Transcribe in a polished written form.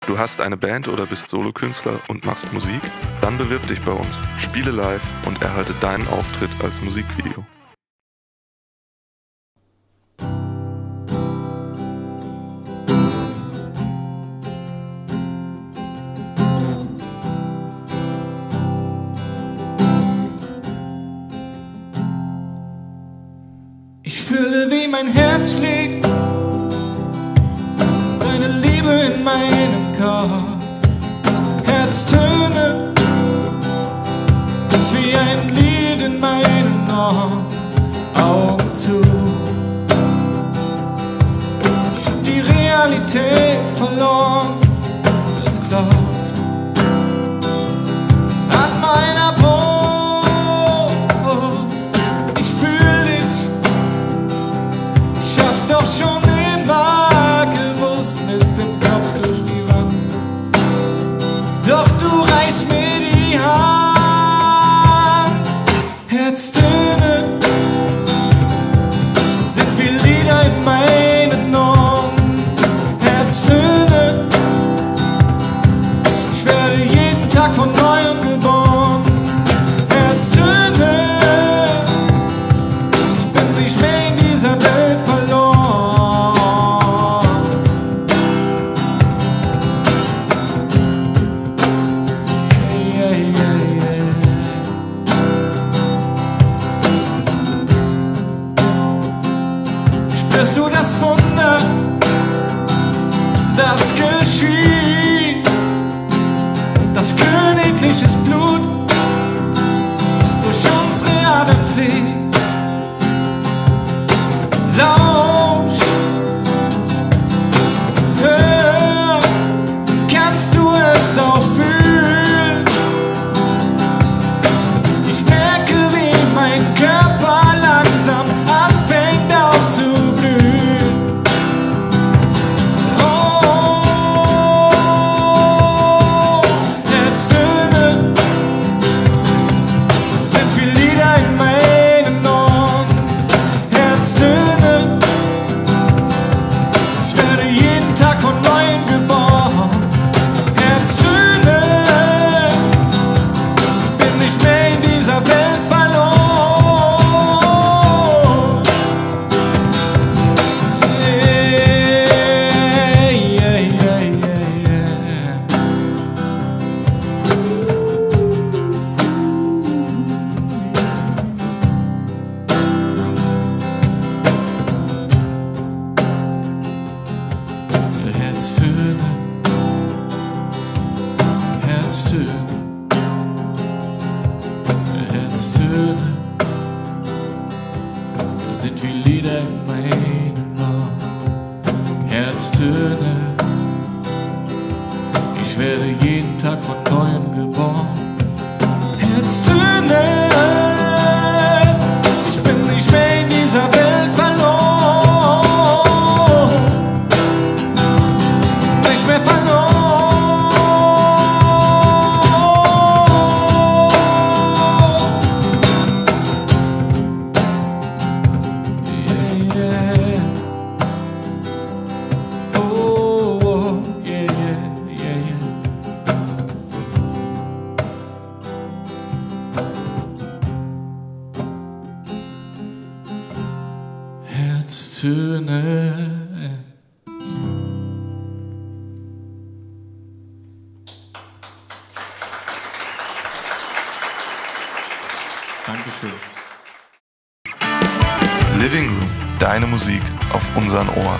Du hast eine Band oder bist Solokünstler und machst Musik? Dann bewirb dich bei uns, spiele live und erhalte deinen Auftritt als Musikvideo. Ich fühle, wie mein Herz schlägt, deine Liebe in meinem Kopf. Herztöne, das wie ein Lied in meinen Ohren. Augen zu, ich hab die Realität verloren. Es klopft an meiner Brust. Ich fühl dich, ich hab's doch schon immer gewusst, mit dem Kopf durch die Wand. Doch du reichst mir die Hand. Herztöne sind wie Lieder in meinen Ohren. Herztöne, ich werde jeden Tag von neuem geboren. Herztöne, ich bin nicht mehr in dieser Welt verloren. Spürst du das Wunder, das geschieht? Das königliches Blut durch unsere Adern fließt. Lausch, hör, kannst du es auch fühlen? Ich merke, wie mein Körper langsam anfängt aufzublühen. Oh, Herztöne sind wie Lieder in meinen Ohren. Herztöne, ich werde jeden Tag von neuem geboren. Herztöne, ich bin nicht mehr in dieser Welt verloren. Herztöne, Herztöne, Herztöne sind wie Lieder in meinen Ohren. Herztöne, ich werde jeden Tag von neuem geboren. Herztöne, ich bin nicht mehr in dieser Welt verloren. Nicht mehr verloren. Yeah, yeah. Oh, oh, yeah, yeah, yeah, yeah. Herztöne. Dankeschön. Living Room, deine Musik auf unseren Ohren.